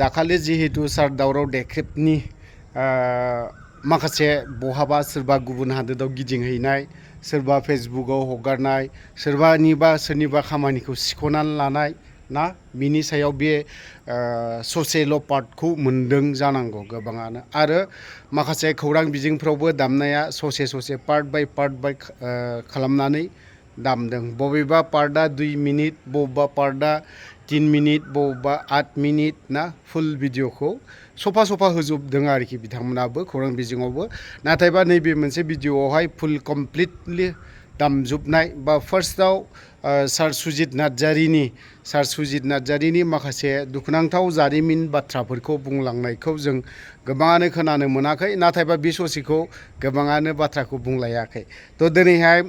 दाखालि जिहेतु सार दावराव देख्रेबनि माखासे बहाबा सोरबा गुबुन हादोराव गिदिंहैनाय सोरबा फेसबुकाव हगारनाय सोरनिबा खामानिखौ सिख'नानै लानाय ना बिनि सायाव बे ससेल' पार्टखौ मोनदों जानांगौ गोबाङानो आरो माखासे खौरां बिजोंफ्रावबो दामनाया ससे पार्ट बाय खालामनानै दामदों बबेबा पार्टआ 2 मिनिट बबेबा पार्टआ 3 मिनिट बबेबा 8 मिनिट ना फुल भिडिअखौ सफा होजोबदों आरोखि बिथांमोनाबो खौरां बिजोङावबो नाथायबा नैबे मोनसे भिडिअआवहाय फुल कमप्लिटलि दामजोबनाय बा फार्स्टआव सार सुजित नार्जारिनि माखासे दुखुनांथाव जारिमिन बाथ्राफोरखौ बुंलांनायखौ जों गोबाङानो खोनानो मोनाखै नाथायबा बे ससेखौ गोबाङानो बाथ्राखौ बुंलायाखै थ' दिनैहाय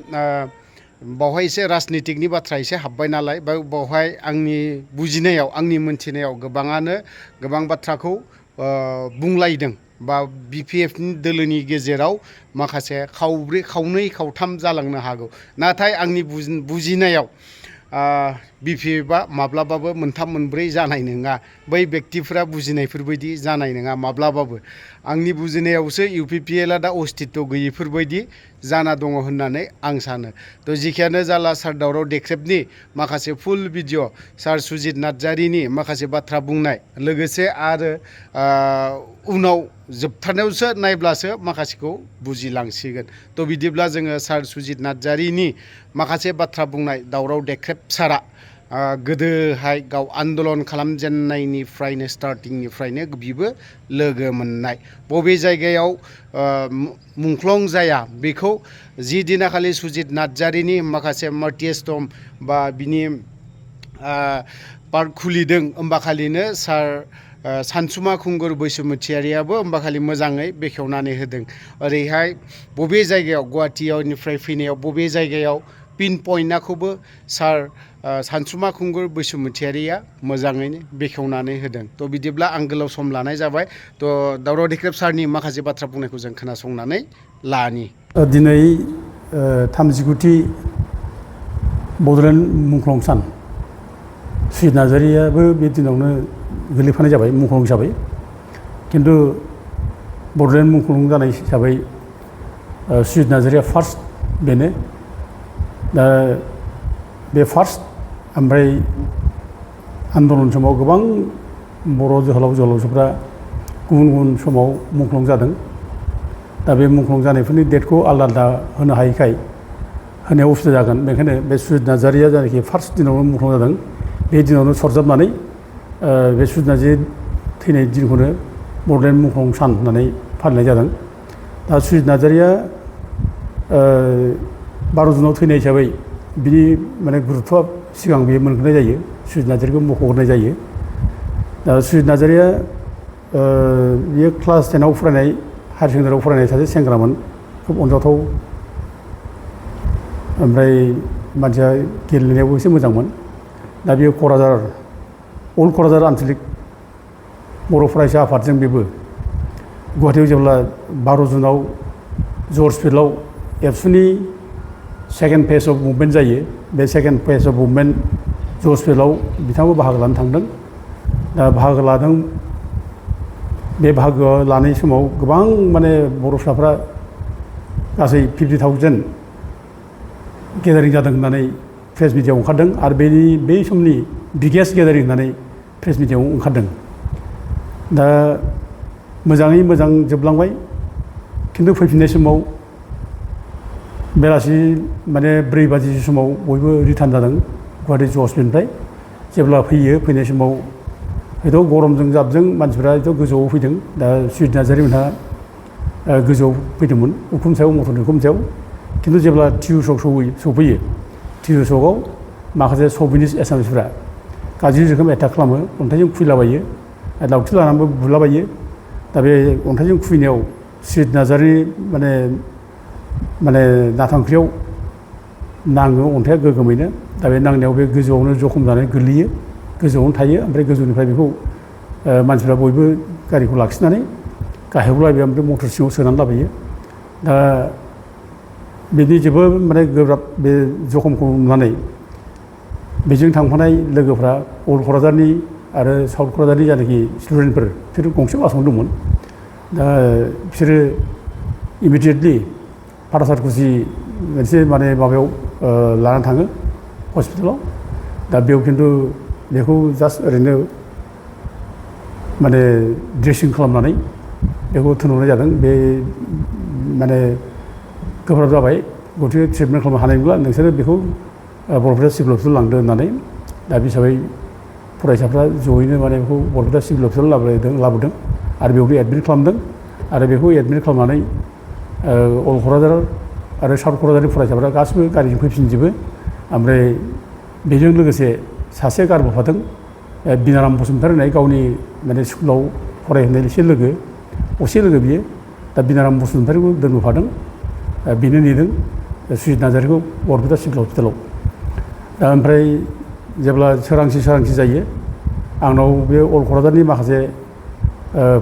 बावहाय एसे राजनितिकनि बाथ्रा एसे हाबबाय नालाय बावहाय आंनि बुजिनायाव आंनि मोनथिनायाव गोबाङानो गोबां बाथ्राखौ बुंलायदों बा BPFनि दोलोनि गेजेराव माखासे खावनै खावथाम जालांनो हागौ नाथाय आंनि बुजिनायाव BPFआ माब्लाबाबो 3-4 जानाय नङा बै बेक्तिफोरा बुजिनायफोरबायदि जानाय नङा माब्लाबाबो आंनि बुजिनायावसो UPPLआ दा अस्तित्व गैयैफोरबायदि जाना दङ होननानै आं सानो थ' जिखियानो जाला सार दावराव देख्रेबनि माखासे फुल भिडिअ सार सुजित नार्जारिनि माखासे बाथ्रा बुंनाय लोगोसे आरो उनाव जोबथारनायावसो नायब्लासो माखासेखौ बुजिलांसिगोन थ' बिदिब्ला जोङो सार सुजित नार्जारिनि माखासे बाथ्रा बुंनाय दावराव देख्रेब सारा गोदोहाय गाव आन्दलन खालामजेननायनिफ्रायनो स्टार्टिंनिफ्रायनो बिबो लोगो मोननाय बबे जायगायाव मुंख्लं जाया बेखौ जि दिनाखालि सुजित नार्जारिनि माखासे मार्टियेस्टम बा बिनि पार्क खुलिदों होमबाखालिनो सार सानसुमा खुंगुर बैसुमुतियारियाबो होमबाखालि मोजाङै बेखेवनानै होदों ओरैहाय बबे जायगायाव गुवाहाटीनिफ्राय फैनायाव बबे जायगायाव पिन पइन्टखौबो सार सानसुमा खुंगुर बैसुमुतियारिया मोजाङैनो बेखेवनानै होदों थ' बिदिब्ला आं गोलाव सम लानाय जाबाय थ' दावराव देख्रेब सारनि माखासे बाथ्रा बुंनायखौ जों खोनासंनानै लानि दिनै 39थि बड'लेण्ड मुंख्लं सान सुजित नार्जारियाबो बे दिनावनो गोलैफानाय जाबाय मुंख्लं हिसाबै खिन्थु बड'लेण्ड मुंख्लं जानाय हिसाबै सुजित नार्जारिया फार्स्ट बेनो दा बे फार्स्ट ओमफ्राय आन्दलन समाव गोबां बर' जोहोलावजोफ्रा गुबुन समाव मुंख्लं जादों दा बे मुंख्लं जानायफोरनि डेटखौ आलादा होनो हायैखाय होनायाव उसुबिदा जागोन बेनिखायनो बे सुजित नार्जारिया जायनाखि फार्स्ट दिनावनो मुंख्लं जादों बे दिनावनो सरजाबनानै बे सुजित नार्जारि थैनाय दिनखौनो बड'लेण्ड मुंख्लं सान होननानै फालिनाय जादों दा सुजित नार्जारिया 12 जुनाव थैनाय हिसाबै बिनि माने गुरुत्वआ सिगां बेयो मोनग्रोनाय जायो सुजित नार्जारिखौ मख'ग्रोनाय जायो दा सुजित नार्जारिया बियो क्लास 10आव फरायनाय हायार सेकेन्डारियाव फरायनाय सासे सेंग्रामोन खोब अनजाथाव ओमफ्राय मानसिया गेलेनायावबो एसे मोजांमोन दा बेयो अल क'क्राझार आन्चलिक बर' फरायसा आफादजों बेबो गुवाहाटीयाव जेब्ला 12 जुनाव जर्ज फिल्डआव एबसुनि सेकेन्ड फेज अफ मुभमेन्ट जायो बे second phase of movement George फिल्डआव बिथाङाबो बाहागो लानो थांदों दा बाहागो लादों बे बाहागो लानाय समाव गोबां माने बर' फिसाफ्रा गासै 50,000 गेदारिं जादों होननानै प्रेस मिडियाआव ओंखारदों आरो बे समनि बिगेस्ट गेदारिं होननानै प्रेस मिडियाआव ओंखारदों दा मोजाङै मोजां जोबलांबाय खिन्थु फैफिननाय समाव बेलासि माने 4 बाजि समाव बयबो रिटार्न जादों गुवाहाटी जज फिल्डनिफ्राय जेब्ला फैनाय समाव हयथ' गरमजों जाबजों मानसिफ्रा हयथ' गोजौआव फैदों दा सुजित नार्जारिमोनहा गोजौआव फैदोंमोन उखुम सायाव मटरनि उखुम सायाव खिन्थु जेब्ला टिउ सक सफैयो टिउ सकआव माखासे सभिनिस्ट एसामिसफ्रा गाज्रि रोखोम एटाक खालामो अन्थाइजों खुबैलाबायो लावथि लानानैबो बुलाबायो दा बे अन्थाइजों खुबैनायाव सुजित नार्जारि माने नाथांख्रियाव नाङो अन्थाइया गोगोमैनो दा बे नांनायाव बे गोजौआवनो जखम जानानै गोलैयो गोजौआवनो थायो ओमफ्राय गोजौनिफ्राय बेखौ मानसिफ्रा बयबो गारिखौ लाखिनानै गाहायाव लाबोयो ओमफ्राय मटर सिङाव सोनानै लाबोयो दा बिदि जोबोद माने गोब्राब बे जखमखौ नुनानै बेजों थांफानाय लोगोफ्रा अल क'क्राझारनि आरो साउथ क'क्राझारनि जायनाखि स्टुडेन्टफोर बिसोर गंसे बासावनो दंमोन दा बिसोरो इमिडियेटलि पाटासारकुसि मोनसे माने माबायाव लानानै थाङो हस्पिटालाव दा बेयाव खिन्थु बेखौ जास्ट ओरैनो माने ड्रेसिं खालामनानै बेखौ थिनहरनाय जादों बे माने गोब्राब जाबाय गथिखे ट्रिटमेन्ट खालामनो हानाय नंला नोंसोरो बेखौ बरपेटा सिभिल हस्पिटाल लांदो होननानै दा बे हिसाबै फरायसाफ्रा जयैनो माने बेखौ बरपेटा सिभिल हस्पिटाल लाबोदों आरो बेयावनो एडमिट खालामदों आरो बेखौ एडमिट खालामनानै अल क'क्राझार आरो साउथ क'क्राझारनि फरायसाफ्रा गासिबो गारिजों फैफिनजोबो ओमफ्राय बेजों लोगोसे सासे गारबोफादों बिनाराम बसुमतारी होननाय गावनि माने स्कुलाव फरायहैनाय एसे लोगो असे लोगो बियो दा बिनाराम बसुमतारीखौ दोनबोफादों बेनो नेदों सुजित नार्जारीखौ बरपेटा सिभिल हस्पिटालाव दा ओमफ्राय जेब्ला सोरांसि जायो आंनाव बे अल क'क्राझारनि माखासे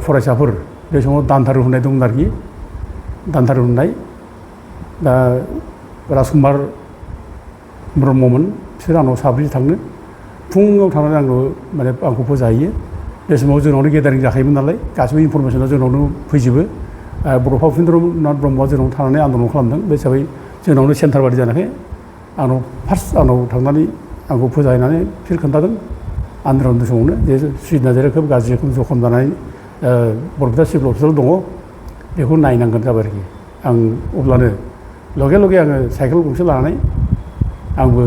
फरायसाफोर बे समाव दानथारु होननाय दंमोन आरोखि दानथारु होननाय दा राजकुमार ब्रह्ममोन बिसोर आंनाव साब्रै थाङो फुङाव थांनानै माने आंखौ फोजाहैयो बे समाव जोंनावनो गेदारिं जाखायोमोन नालाय गासिबो इनफरमेसना जोंनावनो फैजोबो बड'फा उपेन्द्रनाथ ब्रह्मआ जोंनाव थानानै आन्दलन खालामदों बे हिसाबै जोंनावनो सेन्टार बादि जानायखाय आंनाव फार्स्ट आंनाव थांनानै आंखौ फोजाहैनानै बिसोर खोन्थादों आन्दलननि समावनो जे सुजित नार्जारीया खोब गाज्रि रोखोम जखम जानानै बरपेटा सिभिल हस्पिटालाव दङ बेखौ नायनांगोन जाबाय आरोखि आं अब्लानो लगे आङो साइकेल गंसे लानानै आंबो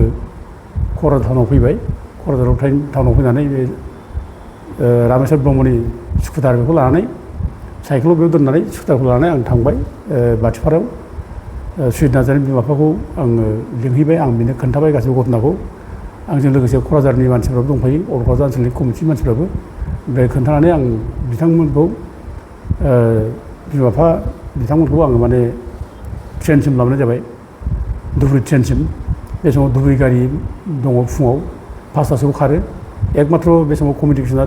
क'क्राझार टाउनाव फैबाय क'क्राझार टाउनाव फैनानै बे रामेश्वर ब्रह्मनि स्कुटार बेखौ लानानै साइकेलाव बेयाव दोननानै स्कुटारखौ लानानै आं थांबाय बाथिपारायाव सुजित नार्जारीनि बिमा बिफाखौ आङो लिंहैबाय आं बेनो खोन्थाबाय गासैबो घटनाखौ आंजों लोगोसे क'क्राझारनि मानसिफ्राबो दंफायो अल क'क्राझार ओनसोलनि कमिटि मानसिफ्राबो ओमफ्राय खोन्थानानै आं बिथांमोनखौ बिमा बिफा बिथांमोनखौ आङो माने ट्रेनसिम लाबोनाय जाबाय धुबुरी ट्रेनसिम बे समाव धुबुरी गारि दङ फुङाव 5टासोआव खारो एकमात्र बे समाव कमिउनिकेसना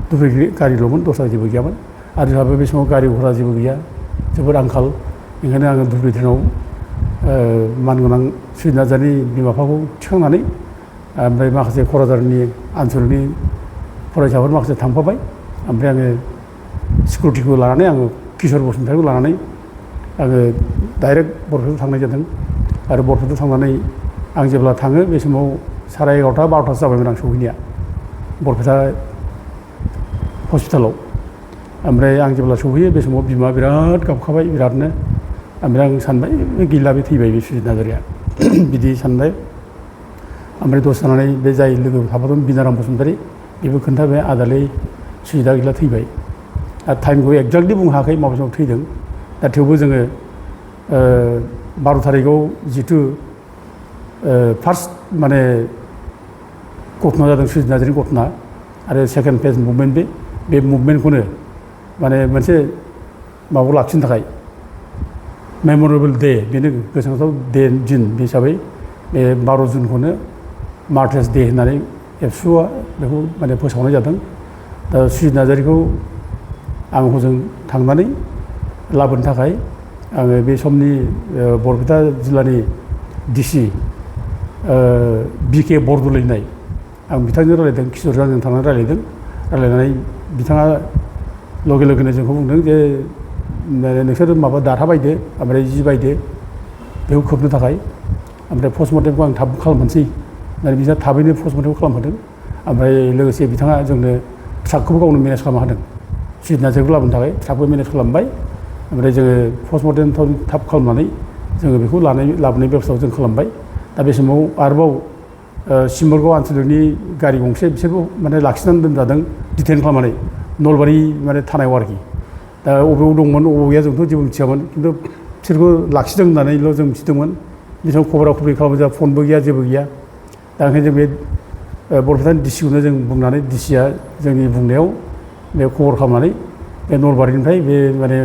धुबुरी गारिल'मोन दस्रा जेबो गैयामोन आरो जोंहाबो बे समाव गारि घरा जेबो गैया जोबोद आंखाल ओंखायनो आङो धुबुरी ट्रेनाव मानगोनां सुजित नार्जारीनि बिमा बिफाखौ थिखांनानै ओमफ्राय माखासे क'क्राझारनि आनसलिकनि फरायसाफोर माखासे थांफाबाय ओमफ्राय आङो सिकिउरिटिखौ लानानै आङो किशोर बसुमतारीखौ लानानै आङो डाइरेक्ट बरपेटायाव थांनाय जादों आरो बरपेटायाव थांनानै आं जेब्ला थाङो बे समाव 11:30 12टासो जाबायमोन आं सहैनाया बरपेटा हस्पिटालाव ओमफ्राय आं जेब्ला सहैयो बे समाव बिमा बिराद गाबखाबाय बिरादनो ओमफ्राय आं सानबाय गैला बे थैबाय बे सुजित नार्जारीया बिदि सानबाय ओमफ्राय दसे थानानै बे जाय लोगो थाफादों बिनाराम बसुमतारी बेबो खोन्थाबाय आदालै सुजितआ गैला थैबाय आरो टाइमखौ एक्जेक्टलि बुंनो हायाखै माबे समाव थैदों दा थेवबो जोङो 12 थारिखआव जिथु फार्स्ट माने घटना जादों सुजित नार्जारीनि घटना आरो सेकेन्ड फेज मुभमेन्ट बे मुभमेन्टखौनो माने मोनसे माबायाव लाखिनो थाखाय मेमरेबल डे बेनो गोसोखांथाव दिन बे हिसाबै बे 12 जुनखौनो मार्टार्स डे होननानै एबसुआ बेखौ माने फोसावनाय जादों दा सुजित नार्जारीखौ आं हजों थांनानै लाबोनो थाखाय आङो बे समनि बरपेटा जिल्लानि डिसि बिके बरदलै होननाय आं बिथांजों रायलायदों किशोरजों आंजों थांनानै रायलायनानै बिथाङा लगेनो जोंखौ बुंदों जे नोंसोर माबा दाथा बायदो ओमफ्राय जि बायदो बेखौ खोबनो थाखाय ओमफ्राय पस्टमर्टेमखौ आं थाब खालामनोसै होननानै बिथाङा थाबैनो पस्टमर्टेमखौ खालामहोदों ओमफ्राय लोगोसे बिथाङा जोंनो ट्राकखौबो गावनो मेनेज खालामनो हादों सुजित नार्जारीखौ लाबोनो थाखाय ट्राकबो मेनेज खालामबाय ओमफ्राय जोङो पस्टमर्टेम थाब खालामनानै जोङो बेखौ लाबोनाय बेबस्थाखौ जों खालामबाय दा बे समाव आरोबाव सिम्बोरगाव आनसलिकनि गारि गंसे बिसोरबो माने लाखिनानै दोनजादों डिटेन खालामनानै नलबारि माने थानायाव आरोखि दा बबेयाव दंमोन बबेयाव गैया जोंथ' जेबो मिथियामोन खिन्थु बिसोरखौ लाखिदों होननानैल' जों मिथिदोंमोन बे समाव खबरा खबरि खालामनो जोंहा फनबो गैया जेबो गैया दा ओंखायनो जों बे बरपेटानि डिसिखौनो जों बुंनानै डिसिया जोंनि बुंनायाव बे खबर खालामनानै बे नलबारिनिफ्राय बे माने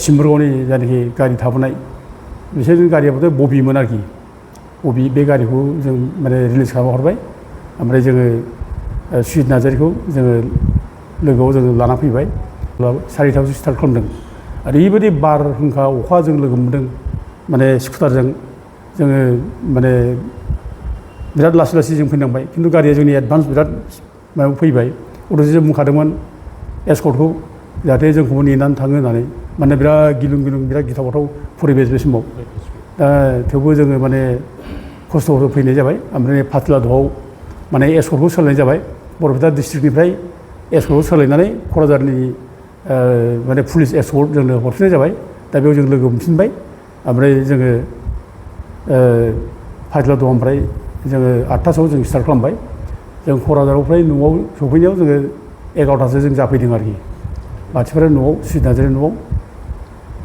सिम्बोरगावनि जायनाखि गारि थाबोनाय बिसोरनि गारियाबोथ' बबिमोन आरोखि बबि बे गारिखौ जों माने रिलिज खालामना हरबाय ओमफ्राय जोङो सुजित नार्जारीखौ जोङो लोगोआव जोङो लाना फैबाय 4टायावसो स्टार्ट खालामदों ओरैबायदि बारहुंखा अखा जों लोगो मोनदों माने स्कुटारजों जोङो माने बिराद लासै जों फैनांबाय खिन्थु गारिया जोंनि एडभान्स बिराद माबायाव फैबाय अथ'स' जों बुंखादोंमोन एस्कर्टखौ जाहाथे जोंखौबो नेनानै थाङो होननानै माने बिराद गिलुं गिलुं बिराद गिथाव बाथाव परिबेस बे समाव दा थेवबो जोङो माने खस्थ' फैनाय जाबाय ओमफ्राय फाथलाद'आव माने एस्कर्टखौ सोलायनाय जाबाय बरपेटा डिस्ट्रिक्टनिफ्राय एस्कर्टखौ सोलायनानै क'क्राझारनि माने पुलिस एस्कर्ट जोंनो हरफिननाय जाबाय दा बेयाव जों लोगो मोनफिनबाय ओमफ्राय जोङो फाथलाद'आनिफ्राय जोङो 8थासोआव जों स्टार्ट खालामबाय जों क'क्राझाराव फ्राय न'आव सफैनायाव जोङो 11थासो जों जाफैदों आरोखि मानसिफोरा न'आव सुजित नार्जारि न'आव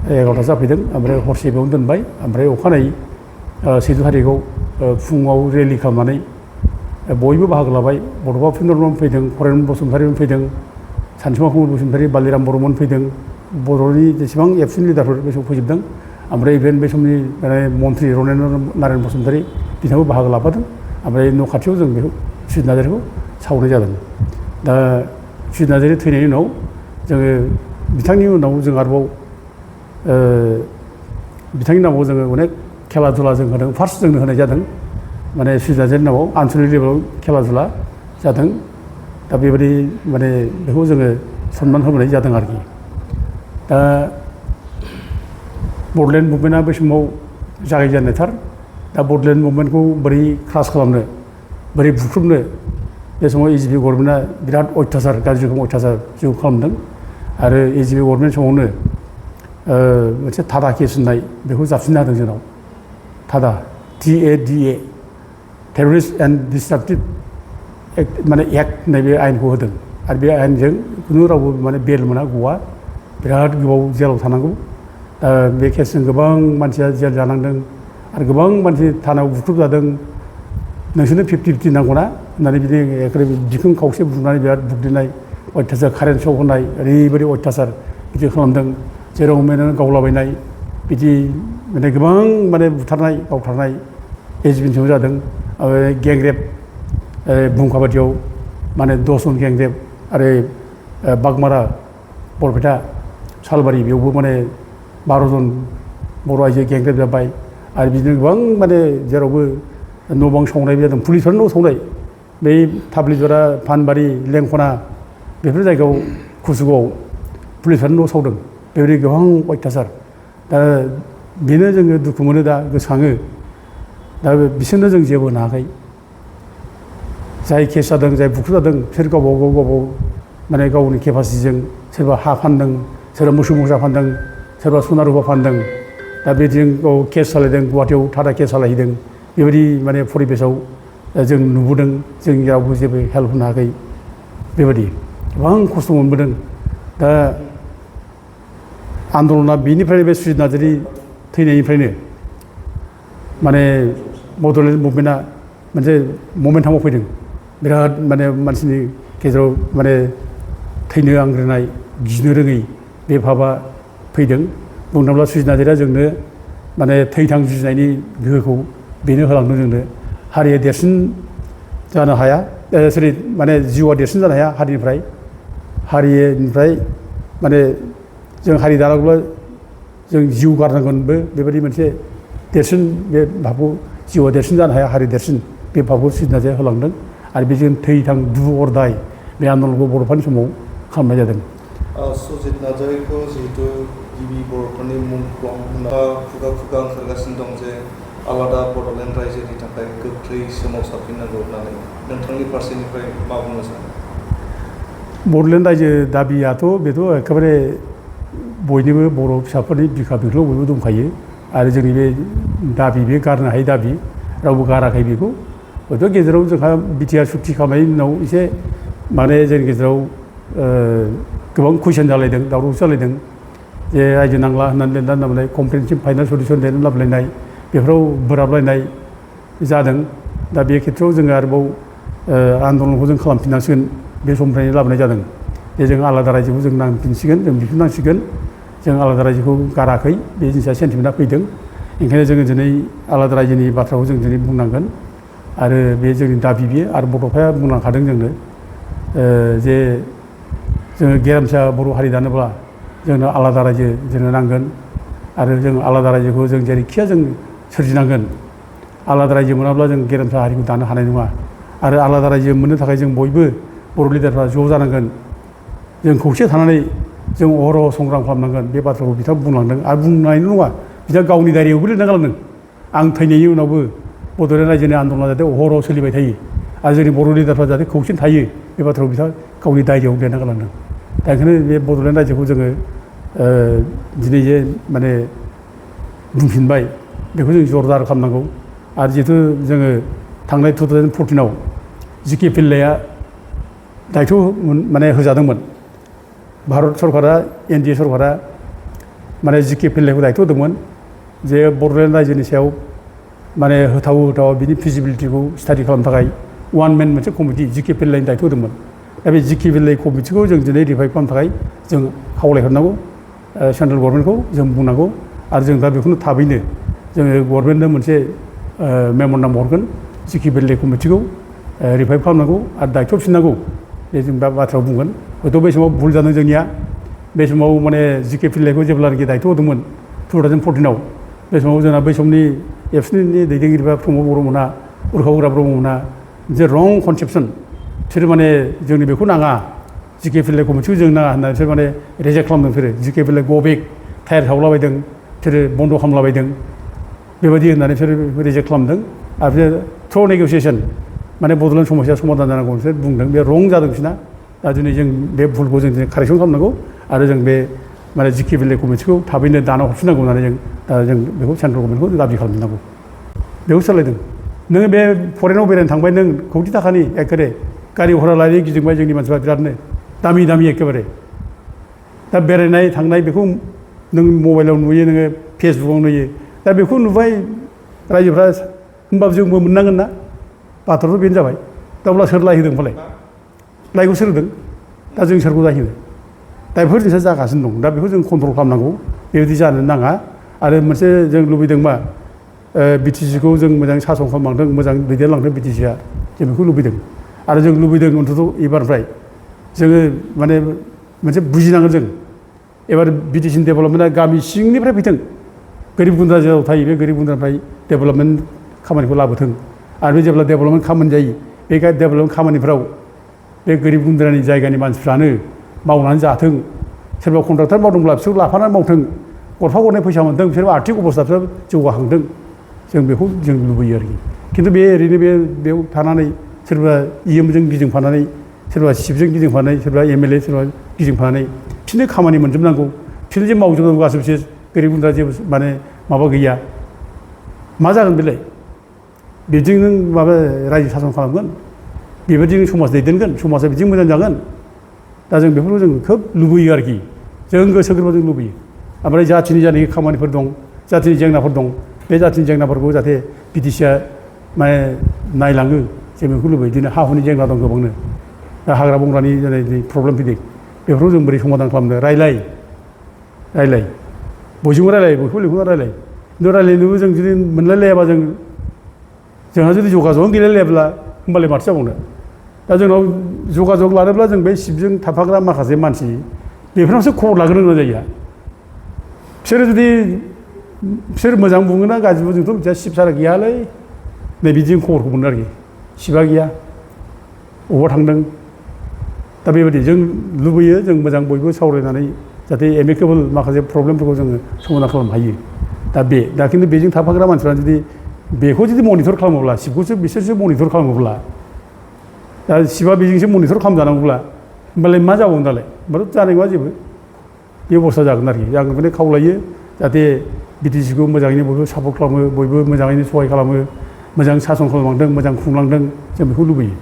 11था जाफैदों ओमफ्राय हरसे बेयावनो दोनबाय ओमफ्राय अखानायै 14 थारिखआव फुङाव रेलि खालामनानै बयबो बाहागो लाबाय बड'फा उपेन्द्र फैदों हरेन बसुमतारिमोन फैदों सानसुमा कुमार बसुमतारि बालिराम बर'मोन फैदों बर'नि जेसेबां एबसुनि लिडारफोर बे समाव फैजोबदों ओमफ्राय इभेन बे समनि माने मन्त्रि रनेन्द्र नारायण बसुमतारि बिथाङाबो बाहागो लाफादों ओमफ्राय न' खाथियाव जों बेखौ सुजित नार्जारिखौ सावनाय जादों दा सुजित नार्जारि थैनायनि उनाव जोङो बिथांनि उनाव जों आरोबाव बिथांनि नामाव जोङो अनेक खेला दुला जों होदों फार्स्ट जोंनो होनाय जादों माने सुजित नार्जारिनि नामाव आनसलिक लेभेलाव खेला दुला जादों दा बेबायदि माने बेखौ जोङो सनमान होबोनाय जादों आरोखि दा बड'लेण्ड मुभमेन्टआ बै समाव जागायजेननायथार दा बड'लेण्ड मुभमेन्टखौ बोरै क्रास खालामनो बोरै बुख्रुबनो बे समाव एजिपि गभर्नमेन्टआ बिराद अयथासार गाज्रि रोखोम अयथासार जिउ खालामदों आरो एजिपि गभर्नमेन्ट समावनो मोनसे थादा केस होननाय बेखौ जाबसिनना होदों जोंनाव थादा TADA टेररिस्ट एन्ड डिस्ट्राक्टिभ एक्ट माने एक्ट होननाय बे आयेनखौ होदों आरो बे आयेनजों खुनु रावबो माने बेल मोना गवा बिराद गोबाव जेलाव थानांगौ दा बे केसजों गोबां मानसिया जेल जानांदों आरो गोबां मानसि थानायाव बुख्रुब जादों नोंसोरनो 50-50 नांगौना होननानै बिदि एखेबारे बिखुं खावसे बुनानै बिराद बुग्लिनाय अयथासार कारेन्ट सक होनाय ओरैबायदि अयथासार बिदि खालामदों जेराव मेनो गावलाबायनाय बिदि माने गोबां माने बुथारनाय गावथारनाय एजिपिनि सिङाव जादों गेंरेप बुंखाबादियाव माने 10 जन गेंरेप आरो बागमारा बरपेटा सालबारि बेयावबो माने 12 जन बर' आइजो गेंरेप जाबाय आरो बिदिनो गोबां माने जेरावबो न' बां सावनाय जादों पुलिसफ्रानो न' सावनाय बै थाब्लिजरा फानबारि लेंखना बेफोर जायगायाव कुसुगावआव पुलिसफ्रानो न' सावदों बेबायदि गोबां अयथासार दा बेनो जोङो दुखु मोनो दा गोसोखाङो दा बिसोरनो जों जेबो होनो हायाखै जाय केस जादों जाय बुख्रुब जादों बिसोर गावबागाव माने गावनि केपासिटिजों सोरबा हा फानदों सोरबा मोसौ मोसा फानदों सोरबा सना रुपा फानदों दा बिदिजों गाव केस सालायदों गुवाहाटियाव टाटा केस सालायहैदों बेबायदि माने परिबेसाव जों नुबोदों जों रावबो जेबो हेल्प होनो हायाखै बेबायदि गोबां खस्थ' मोनबोदों दा आन्दलना बेनिफ्रायनो बे सुजित नार्जारि थैनायनिफ्रायनो माने बड'लेण्ड मुभमेन्टआ मोनसे ममेन्टामाव फैदों बिराद माने मानसिनि गेजेराव माने थैनो आंग्रोनाय गिनो रोङै बे भाबा फैदों बुंनो थाङोब्ला सुजित नार्जारिया जोंनो माने थैथां जुजिनायनि गोहोखौ बेनो होलांदों जोंनो हारिया देरसिन जानो हाया माने जिउआ देरसिन जानो हाया हारिनिफ्राय माने जों हारि दानांगौब्ला जों जिउ गारनांगोनबो बेबायदि मोनसे देरसिन बे भाबखौ जिउआ देरसिन जानो हाया हारि देरसिन बे भाबखौ सुजित नार्जारिया होलांदों आरो बेजों थैथां दु अर दाय बे आन्दलनखौ बर'फोरनि समाव खालामनाय जादों सुजित नार्जारिखौ जिहेतु गिबि बर'फोरनि मुंख्लं होनना खुगा ओंखारगासिनो दं जे आलादा बड'लेण्ड रायजोनि थाखाय गोख्रै सोमावसारफिननांगौ होननानै नोंथांनि फारसेनिफ्राय मा बुंनो सानो बड'लेण्ड रायजो दाबियाथ' बेथ' एखेबारे बयनिबो बर' फिसाफोरनि बिखा बिख्लो बयबो दंखायो आरो जोंनि बे दाबि बे गारनो हायै दाबि रावबो गाराखै बेखौ हयथ' गेजेराव जोंहा बिटिआर सुक्ति खालामनायनि उनाव एसे माने जोंनि गेजेराव गोबां कुइसन जालायदों दावराव जालायदों जे रायजो नांला होननानै लिरनानै लाबोनाय कमप्रिहेनसिभ फाइनाल सलिउसन लिरनानै लाबोलायनाय बेफोराव बोराबलायनाय जादों दा बे खेथ्रआव जोङो आरोबाव आन्दलनखौ जों खालामफिननांसिगोन बे समनिफ्रायनो लाबोनाय जादों जे जों आलादा रायजोखौ जों नांफिनसिगोन जों बिफिननांसिगोन जों आलादा रायजोखौ गाराखै बे जिनिसा सेन्टिमेन्टआ फैदों ओंखायनो जोङो दिनै आलादा रायजोनि बाथ्राखौ जों दिनै बुंनांगोन आरो बे जोंनि दाबि बियो आरो बड'फाया बुंलांखादों जोंनो जे जोङो गेरेमसा बर' हारि दानोब्ला जोंनो आलादा रायजो जोंनो नांगोन आरो जों आलादा रायजोखौ जों जेरैखिया जों सोरजिनांगोन आलादा रायजो मोनाब्ला जों गेरेमसा हारिखौ दानो हानाय नङा आरो आलादा रायजो मोननो थाखाय जों बयबो बर' लिडारफ्रा ज' जानांगोन जों खौसे थानानै जों अहरह संग्राम खालामनांगोन बे बाथ्राखौ बिथाङा बुंलांदों आरो बुंनायल' नङा बिथाङा गावनि डायरियावबो लिरना गालांदों आं थैनायनि उनावबो बड'लेण्ड रायजोनि आन्दलना जाहाथे अहरह सोलिबाय थायो आरो जोंनि बर' लिडारफ्रा जाहाथे खौसेनो थायो बे बाथ्राखौ बिथाङा गावनि डायरियाव लिरना गालांदों दा ओंखायनो बे बड'लेण्ड रायजोखौ जोङो दिनै जे माने बुंफिनबाय बेखौ जों जरदार खालामनांगौ आरो जिहेतु जोङो थांनाय 2014आव जिके पिल्लाया दायथ' माने होजादोंमोन भारत सरकारा एनडिए सरकारा माने जिके पिल्लायखौ दायथ' होदोंमोन जे बड'लेण्ड रायजोनि सायाव माने होथाव बिनि फिजिबिलिटिखौ स्टाडि खालामनो थाखाय वान मेन मोनसे कमिटि जिके पिल्लायनि दायथ' होदोंमोन दा बे जिके पिल्लाय कमिटिखौ जों दिनै रिभाइभ खालामनो थाखाय जों खावलायहरनांगौ सेन्ट्रेल गभर्नमेन्टखौ जों बुंनांगौ आरो जों दा बेखौनो थाबैनो जोङो गभर्नमेन्टनो मोनसे मेम'रेन्डाम हरगोन जिके पिल्लाय कमिटिखौ रिभाइभ खालामनांगौ आरो दायथ' फिननांगौ बे जों दा बाथ्रायाव बुंगोन हयथ' बे समाव भुल जादों जोंनिया बे समाव माने जिके पिल्लायखौ जेब्लानाखि दायथ' होदोंमोन 2014आव बे समाव जोंना बै समनि एबसुनि दैदेनगिरिफ्रा प्रमद बर'मोनहा उर्खाव गोरा ब्रह्ममोनहा जे रं कनसेपसन बिसोर माने जोंनि बेखौ नाङा जिके पिल्लाय कमिटिखौ जों नाङा होनना बिसोर माने रिजेक्ट खालामदों बिसोरो जिके पिल्लाय गबेक टायार सावलाबायदों बिसोरो बन्द' खालामलाबायदों बेबायदि होननानै बिसोर रिजेक्ट खालामदों आरो बिसोर थ्र' नेगसियेसन माने बड'लेण्ड समस्या समाधान जानांगौ बिसोर बुंदों बे रं जादों बिसोरना दा दिनै जों बे भुलखौ जों दिनै कारेक्सन खालामनांगौ आरो जों बे माने जिके पिल्लाय कमिटिखौ थाबैनो दाना हरफिननांगौ होननानै जों बेखौ सेन्ट्रेल गभर्नमेन्टखौ दाबि खालामनांगौ बेखौ सोलायदों नोङो बे फरेनाव बेरायनो थांबाय नों कौटि थाखानि एखेबारे गारि भारा लायै गिदिंबाय जोंनि मानसिफ्रा बिरादनो दामि एखेबारे दा बेरायनाय थांनाय बेखौ नों मबाइलाव नुयो नोङो फेसबुकाव नुयो दा बेखौ नुबाय रायजोफ्रा होमबाबो जोंबो मोननांगोन ना बाथ्राथ' बेनो जाबाय दा अब्ला सोर लायहोदों होनबालाय लायखौ सोर होदों दा जों सोरखौ जाहोयो दा बेफोर जिनिसा जागासिनो दं दा बेखौ जों कन्ट्रल खालामनांगौ बेबायदि जानो नाङा आरो मोनसे जों लुबैदों मा बिटिसिखौ जों मोजां सासन खालामलांदों मोजां दैदेनलांदों बिटिसिआ जों बेखौ लुबैदों आरो जों लुबैदों अन्तत' एबारनिफ्राय जोङो माने मोनसे बुजिनांगोन जों एबार बिटिसिनि डेभेलपमेन्टआ गामि सिंनिफ्राय फैथों गोरिब गुन्द्रा जेराव थायो बे गोरिब गुन्द्रानिफ्राय डेभेलपमेन्ट खामानिखौ लाबोथों आरो बे जेब्ला डेभेलपमेन्ट खामानि जायो बे डेभेलपमेन्ट खामानिफ्राव बे गोरिब गुन्द्रानि जायगानि मानसिफ्रानो मावनानै जाथों सोरबा कन्ट्राक्टर मावदोंब्ला बिसोर लाफानानै मावथों गरफा गरनै फैसा मोनदों बिसोर आर्थिक अबस्थाफ्रा जौगाखांदों जों बेखौ जों लुबैयो आरोखि खिन्थु बे ओरैनो बेयाव थानानै सोरबा इएमजों गिदिंफानानै सोरबा सिपजों गिदिंफानानै सोरबा एमएलए सोरबा गिदिंफानानै बिसोरनो खामानि मोनजोबनांगौ बिसोरनो जे मावजोबनांगौ गासैबो बिसोर गोरिब गुन्द्रा जेबो माने माबा गैया मा जागोन बेलाय बिदिजों नों माबा रायजो सासन खालामगोन बेबायदिनो समाज दैदेनगोन समाजा बिदिनो मोजां जागोन दा जों बेफोरखौ जों खोब लुबैयो आरोखि जों गोसो गोरबोजों जों लुबैयो ओमफ्राय जाथिनि जानाखि खामानिफोर दं जाथिनि जेंनाफोर दं बे जाथिनि जेंनाफोरखौ जाहाथे बिटिसिआ माने नायलाङो जों बेखौ लुबैयो दिनै हा हुनि जेंना दं गोबांनो दा हाग्रा बंग्रानि जेरै प्रब्लेम फैदों बेफोरखौ जों बोरै समाधान खालामनो रायलाय बयजोंबो रायलाय बयखौबो लिंहरना रायलाय खिन्थु रायलायनोबो जों जुदि मोनलायलायाबा जोंहा जुदि जगाजगआनो गैलायलायाब्ला होमबालाय माथो जाबावनो दा जोंनाव जगाजग लानोब्ला जों बे सिपजों थाफाग्रा माखासे मानसि बेफोरनावसो खबर लाग्रोनो गोनां जायो बिसोर मोजां बुङोना गाज्रि बुङो जोंथ' मिथिया सिप सारा गैयालै नै बिदिजों खबरखौ मोनो आरोखि सिपआ गैया बबावबा थांदों दा बेबायदि जों लुबैयो जों मोजां बयबो सावरायनानै जाहाथे एमिकेबोल माखासे प्रब्लेमफोरखौ जोङो समाधान खालामनो हायो दा खिन्थु बेजों थाफाग्रा मानसिफ्रा जुदि बेखौ जुदि मनिटर खालामोब्ला सिपखौसो बिसोरसो मनिटर खालामोब्ला दा सिपआ बेजोंसो मनिटर खालामजानांगौब्ला होमबालाय मा जाबावगोन दालाय होमबाथ' जानाय नङा जेबो बे अबस्था जागोन आरोखि आं बेखौनो खावलायो जाहाथे बिटिसिखौ मोजाङैनो बयबो सापर्ट खालामो बयबो मोजाङैनो सहाय खालामो मोजां सासन खालामलांदों मोजां खुंलांदों जों बेखौ लुबैयो